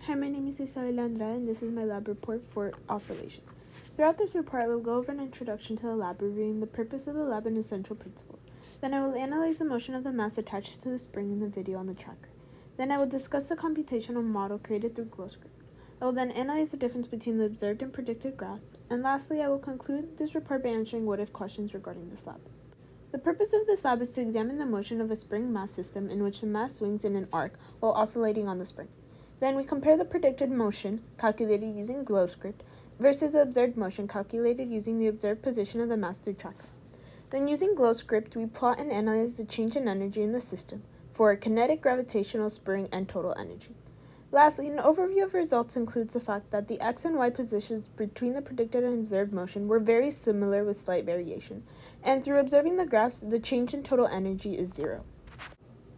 Hi, my name is Isabel Andrade, and this is my lab report for Oscillations. Throughout this report, I will go over an introduction to the lab, reviewing the purpose of the lab and essential principles. Then I will analyze the motion of the mass attached to the spring in the video on the tracker. Then I will discuss the computational model created through GlowScript. I will then analyze the difference between the observed and predicted graphs, and lastly, I will conclude this report by answering what-if questions regarding this lab. The purpose of this lab is to examine the motion of a spring mass system in which the mass swings in an arc while oscillating on the spring. Then we compare the predicted motion, calculated using GlowScript, versus the observed motion, calculated using the observed position of the mass through tracker. Then using GlowScript, we plot and analyze the change in energy in the system for kinetic, gravitational, spring, and total energy. Lastly, an overview of results includes the fact that the x and y positions between the predicted and observed motion were very similar with slight variation, and through observing the graphs, the change in total energy is zero.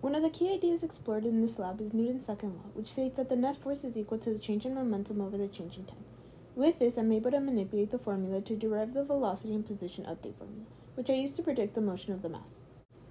One of the key ideas explored in this lab is Newton's second law, which states that the net force is equal to the change in momentum over the change in time. With this, I'm able to manipulate the formula to derive the velocity and position update formula, which I use to predict the motion of the mass.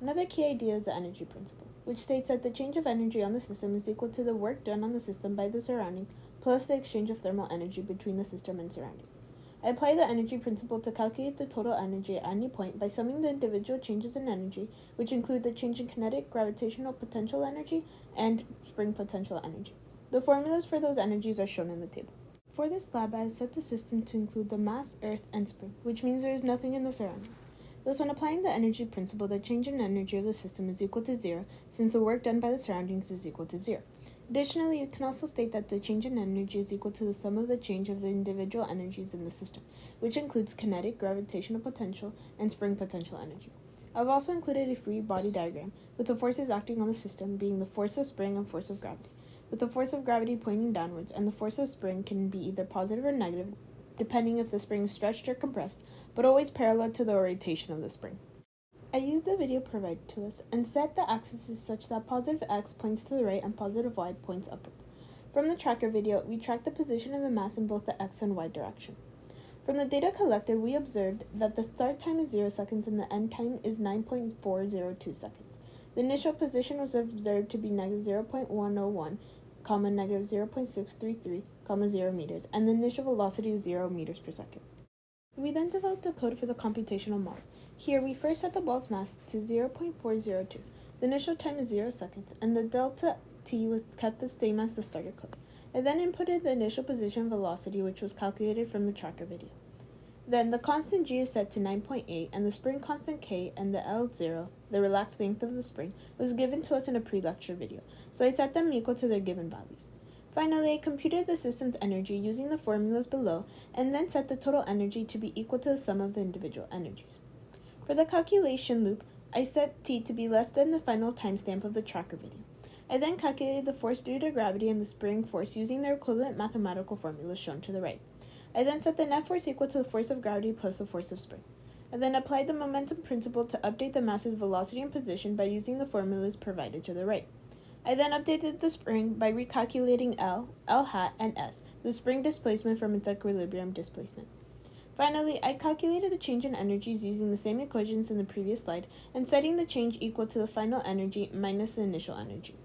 Another key idea is the energy principle, which states that the change of energy on the system is equal to the work done on the system by the surroundings plus the exchange of thermal energy between the system and surroundings. I apply the energy principle to calculate the total energy at any point by summing the individual changes in energy, which include the change in kinetic, gravitational potential energy, and spring potential energy. The formulas for those energies are shown in the table. For this lab, I have set the system to include the mass, earth, and spring, which means there is nothing in the surroundings. Thus, when applying the energy principle, the change in energy of the system is equal to zero, since the work done by the surroundings is equal to zero. Additionally, you can also state that the change in energy is equal to the sum of the change of the individual energies in the system, which includes kinetic, gravitational potential, and spring potential energy. I've also included a free body diagram, with the forces acting on the system being the force of spring and force of gravity, with the force of gravity pointing downwards, and the force of spring can be either positive or negative, depending if the spring is stretched or compressed, but always parallel to the rotation of the spring. I used the video provided to us and set the axes such that positive x points to the right and positive y points upwards. From the tracker video, we tracked the position of the mass in both the x and y direction. From the data collected, we observed that the start time is 0 seconds and the end time is 9.402 seconds. The initial position was observed to be negative 0.101, negative 0.633, 0 meters, and the initial velocity is 0 meters per second. We then developed a code for the computational model. Here, we first set the ball's mass to 0.402. The initial time is 0 seconds, and the delta t was kept the same as the starter code. I then inputted the initial position and velocity, which was calculated from the tracker video. Then, the constant g is set to 9.8, and the spring constant k and the L0, the relaxed length of the spring, was given to us in a pre-lecture video, so I set them equal to their given values. Finally, I computed the system's energy using the formulas below, and then set the total energy to be equal to the sum of the individual energies. For the calculation loop, I set t to be less than the final timestamp of the tracker video. I then calculated the force due to gravity and the spring force using their equivalent mathematical formulas shown to the right. I then set the net force equal to the force of gravity plus the force of spring. I then applied the momentum principle to update the mass's velocity and position by using the formulas provided to the right. I then updated the spring by recalculating L hat, and S, the spring displacement from its equilibrium displacement. Finally, I calculated the change in energies using the same equations in the previous slide and setting the change equal to the final energy minus the initial energy.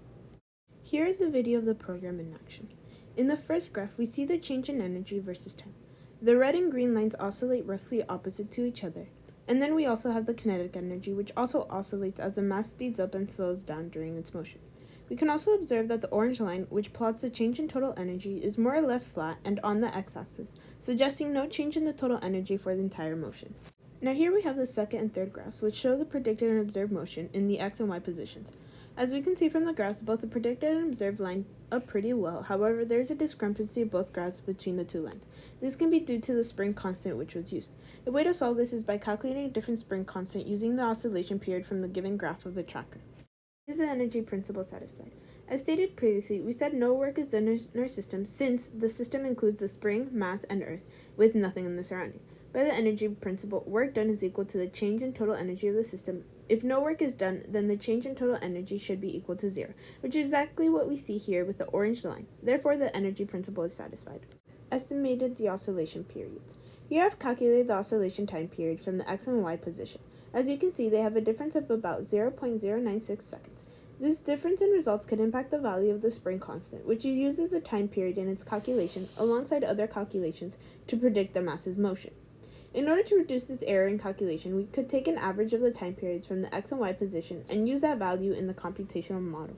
Here is the video of the program in action. In the first graph, we see the change in energy versus time. The red and green lines oscillate roughly opposite to each other, and then we also have the kinetic energy, which also oscillates as the mass speeds up and slows down during its motion. We can also observe that the orange line, which plots the change in total energy, is more or less flat and on the x-axis, suggesting no change in the total energy for the entire motion. Now here we have the second and third graphs, which show the predicted and observed motion in the x and y positions. As we can see from the graphs, both the predicted and observed line up pretty well. However, there is a discrepancy of both graphs between the two lines. This can be due to the spring constant which was used. A way to solve this is by calculating a different spring constant using the oscillation period from the given graph of the tracker. Is the energy principle satisfied? As stated previously, we said no work is done in our system since the system includes the spring, mass, and earth, with nothing in the surrounding. By the energy principle, work done is equal to the change in total energy of the system. If no work is done, then the change in total energy should be equal to 0, which is exactly what we see here with the orange line. Therefore, the energy principle is satisfied. Estimated the oscillation periods. Here I've calculated the oscillation time period from the x and y position. As you can see, they have a difference of about 0.096 seconds. This difference in results could impact the value of the spring constant, which is used as a time period in its calculation alongside other calculations to predict the mass's motion. In order to reduce this error in calculation, we could take an average of the time periods from the x and y position and use that value in the computational model.